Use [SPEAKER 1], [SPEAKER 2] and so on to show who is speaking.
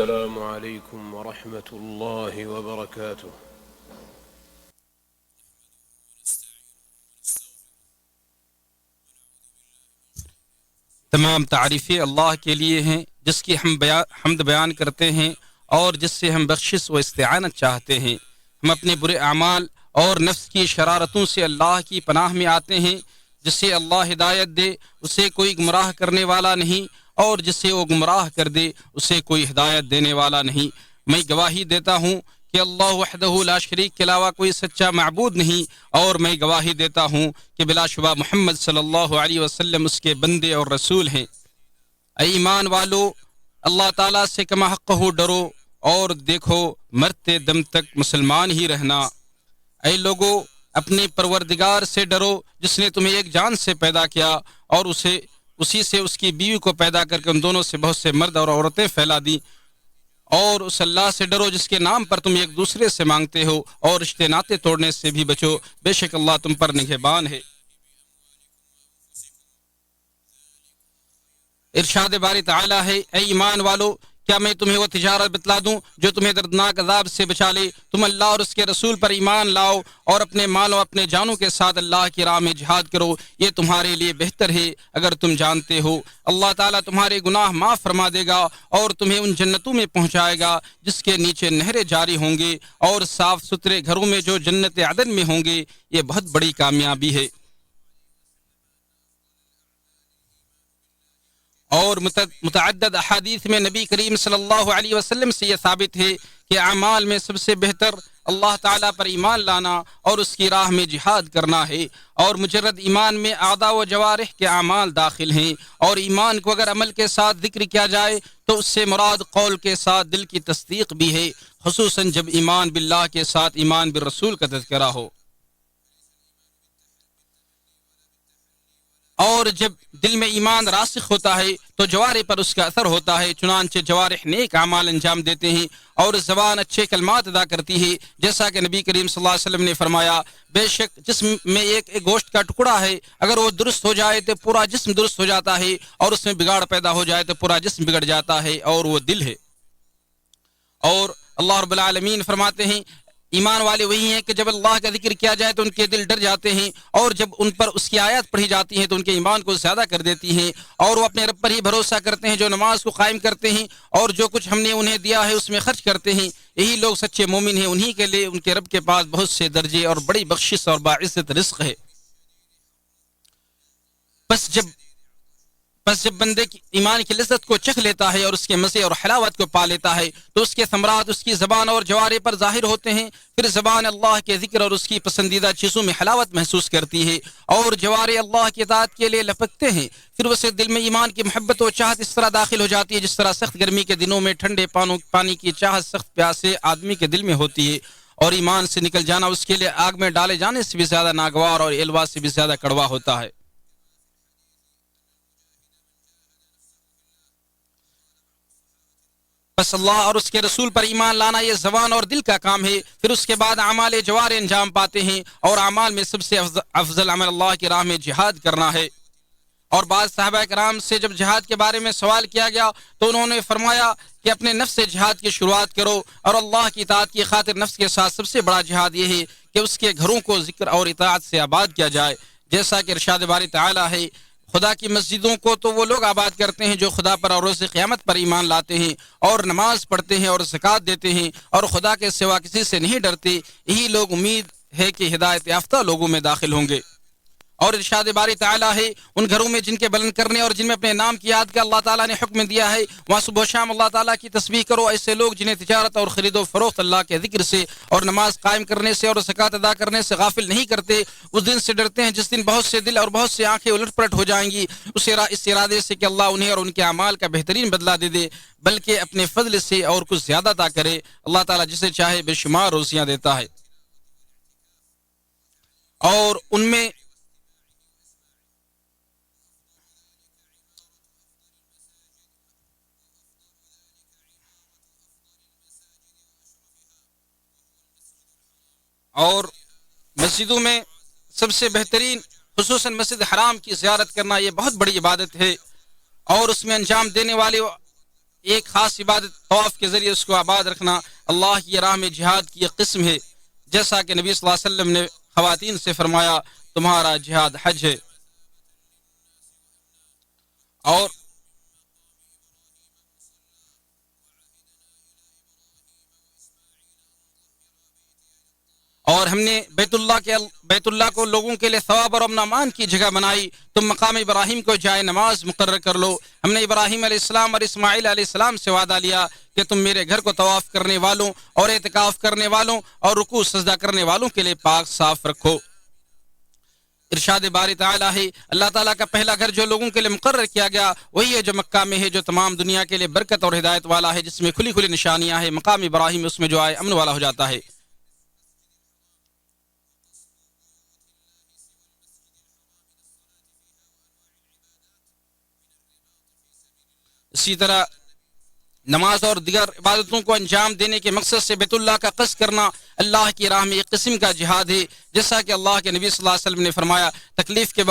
[SPEAKER 1] السلام عليكم ورحمة الله وبركاته.
[SPEAKER 2] تمام تعریفیں اللہ کے لیے ہیں جس کی ہم حمد بیان کرتے ہیں اور جس سے ہم بخشش و استعانت چاہتے ہیں۔ ہم اپنے برے اعمال اور نفس کی شرارتوں سے اللہ کی پناہ میں آتے ہیں۔ جسے اللہ ہدایت دے اسے کوئی گمراہ کرنے والا نہیں، اور جسے وہ گمراہ کر دے اسے کوئی ہدایت دینے والا نہیں۔ میں گواہی دیتا ہوں کہ اللہ وحدہ لا شریک کے علاوہ کوئی سچا معبود نہیں، اور میں گواہی دیتا ہوں کہ بلا شبہ محمد صلی اللہ علیہ وسلم اس کے بندے اور رسول ہیں۔ اے ایمان والو، اللہ تعالیٰ سے کما حق ہو ڈرو اور دیکھو مرتے دم تک مسلمان ہی رہنا۔ اے لوگو، اپنے پروردگار سے ڈرو جس نے تمہیں ایک جان سے پیدا کیا اور اسی سے اس کی بیوی کو پیدا کر کے ان دونوں سے بہت سے مرد اور عورتیں پھیلا دی، اور اس اللہ سے ڈرو جس کے نام پر تم ایک دوسرے سے مانگتے ہو، اور رشتے ناطے توڑنے سے بھی بچو، بے شک اللہ تم پر نگہبان ہے۔ ارشاد باری تعالیٰ ہے، اے ایمان والو، کیا میں تمہیں وہ تجارت بتلا دوں جو تمہیں دردناک عذاب سے بچا لے؟ تم اللہ اور اس کے رسول پر ایمان لاؤ اور اپنے مالوں اپنے جانوں کے ساتھ اللہ کی راہ میں جہاد کرو، یہ تمہارے لیے بہتر ہے اگر تم جانتے ہو۔ اللہ تعالیٰ تمہارے گناہ معاف فرما دے گا اور تمہیں ان جنتوں میں پہنچائے گا جس کے نیچے نہریں جاری ہوں گے، اور صاف ستھرے گھروں میں جو جنت عدن میں ہوں گے۔ یہ بہت بڑی کامیابی ہے۔ اور متعدد احادیث میں نبی کریم صلی اللہ علیہ وسلم سے یہ ثابت ہے کہ اعمال میں سب سے بہتر اللہ تعالیٰ پر ایمان لانا اور اس کی راہ میں جہاد کرنا ہے، اور مجرد ایمان میں اعضاء و جوارح کے اعمال داخل ہیں، اور ایمان کو اگر عمل کے ساتھ ذکر کیا جائے تو اس سے مراد قول کے ساتھ دل کی تصدیق بھی ہے، خصوصاً جب ایمان باللہ کے ساتھ ایمان بالرسول کا تذکرہ ہو۔ اور جب دل میں ایمان راسخ ہوتا ہے تو جوارح پر اس کا اثر ہوتا ہے، چنانچہ جوارح نیک اعمال انجام دیتے ہیں اور زبان اچھے کلمات ادا کرتی ہے، جیسا کہ نبی کریم صلی اللہ علیہ وسلم نے فرمایا، بے شک جسم میں ایک گوشت کا ٹکڑا ہے، اگر وہ درست ہو جائے تو پورا جسم درست ہو جاتا ہے، اور اس میں بگاڑ پیدا ہو جائے تو پورا جسم بگڑ جاتا ہے، اور وہ دل ہے۔ اور اللہ رب العالمین فرماتے ہیں، ایمان والے وہی ہیں کہ جب اللہ کا ذکر کیا جائے تو ان کے دل ڈر جاتے ہیں، اور جب ان پر اس کی آیات پڑھی جاتی ہیں تو ان کے ایمان کو زیادہ کر دیتی ہیں، اور وہ اپنے رب پر ہی بھروسہ کرتے ہیں، جو نماز کو قائم کرتے ہیں اور جو کچھ ہم نے انہیں دیا ہے اس میں خرچ کرتے ہیں۔ یہی لوگ سچے مومن ہیں، انہی کے لیے ان کے رب کے پاس بہت سے درجے اور بڑی بخشش اور باعزت رزق ہے۔ پس جب بندے کی ایمان کی لذت کو چکھ لیتا ہے اور اس کے مزے اور حلاوت کو پا لیتا ہے تو اس کے ثمرات اس کی زبان اور جوارح پر ظاہر ہوتے ہیں۔ پھر زبان اللہ کے ذکر اور اس کی پسندیدہ چیزوں میں حلاوت محسوس کرتی ہے، اور جوارح اللہ کی اطاعت کے لیے لپکتے ہیں۔ پھر اسے دل میں ایمان کی محبت و چاہت اس طرح داخل ہو جاتی ہے جس طرح سخت گرمی کے دنوں میں ٹھنڈے پانی کی چاہت سخت پیاسے آدمی کے دل میں ہوتی ہے، اور ایمان سے نکل جانا اس کے لیے آگ میں ڈالے جانے سے بھی زیادہ ناگوار اور الوا سے بھی زیادہ کڑوا ہوتا ہے۔ بس اللہ اور اس کے رسول پر ایمان لانا یہ زبان اور دل کا کام ہے، پھر اس کے بعد اعمال جوارح انجام پاتے ہیں، اور اعمال میں سب سے افضل عمل اللہ کی راہ میں جہاد کرنا ہے۔ اور بعض صحابہ کرام سے جب جہاد کے بارے میں سوال کیا گیا تو انہوں نے فرمایا کہ اپنے نفس سے جہاد کی شروعات کرو، اور اللہ کی اطاعت کی خاطر نفس کے ساتھ سب سے بڑا جہاد یہ ہے کہ اس کے گھروں کو ذکر اور اطاعت سے آباد کیا جائے، جیسا کہ ارشاد باری تعالیٰ ہے، خدا کی مسجدوں کو تو وہ لوگ آباد کرتے ہیں جو خدا پر اور روز قیامت پر ایمان لاتے ہیں اور نماز پڑھتے ہیں اور زکوٰۃ دیتے ہیں اور خدا کے سوا کسی سے نہیں ڈرتے، یہی لوگ امید ہے کہ ہدایت یافتہ لوگوں میں داخل ہوں گے۔ اور ارشاد باری تعالیٰ ہے، ان گھروں میں جن کے بلند کرنے اور جن میں اپنے نام کی یاد کا اللہ تعالیٰ نے حکم دیا ہے وہاں صبح و شام اللہ تعالیٰ کی تسبیح کرو۔ ایسے لوگ جنہیں تجارت اور خرید و فروخت اللہ کے ذکر سے اور نماز قائم کرنے سے اور زکوٰۃ ادا کرنے سے غافل نہیں کرتے، اس دن سے ڈرتے ہیں جس دن بہت سے دل اور بہت سی آنکھیں الٹ پلٹ ہو جائیں گی، اس ارادے سے کہ اللہ انہیں اور ان کے اعمال کا بہترین بدلہ دے دے، بلکہ اپنے فضل سے اور کچھ زیادہ عطا کرے۔ اللہ تعالیٰ جسے چاہے بے شمار روزیاں دیتا ہے۔ اور ان میں اور مسجدوں میں سب سے بہترین خصوصاً مسجد حرام کی زیارت کرنا یہ بہت بڑی عبادت ہے، اور اس میں انجام دینے والے ایک خاص عبادت طواف کے ذریعے اس کو آباد رکھنا اللہ کی راہ میں جہاد کی ایک قسم ہے، جیسا کہ نبی صلی اللہ علیہ وسلم نے خواتین سے فرمایا تمہارا جہاد حج ہے۔ اور ہم نے بیت اللہ کو لوگوں کے لیے ثواب اور امن و امان کی جگہ بنائی، تم مقام ابراہیم کو جائے نماز مقرر کر لو۔ ہم نے ابراہیم علیہ السلام اور اسماعیل علیہ السلام سے وعدہ لیا کہ تم میرے گھر کو طواف کرنے والوں اور اعتکاف کرنے والوں اور رکوع سجدہ کرنے والوں کے لیے پاک صاف رکھو۔ ارشاد باری تعالیٰ ہے، اللہ تعالیٰ کا پہلا گھر جو لوگوں کے لیے مقرر کیا گیا وہی ہے جو مکہ میں ہے، جو تمام دنیا کے لیے برکت اور ہدایت والا ہے، جس میں کھلی کھلی نشانیاں ہیں۔ مقام ابراہیم اس میں جو آئے امن والا ہو جاتا ہے۔ اسی طرح نماز اور دیگر عبادتوں کو انجام دینے کے مقصد سے بیت اللہ کا قصد کرنا اللہ کی راہ میں ایک قسم کا جہاد ہے، جیسا کہ اللہ کے نبی صلی اللہ علیہ وسلم نے فرمایا تکلیف کے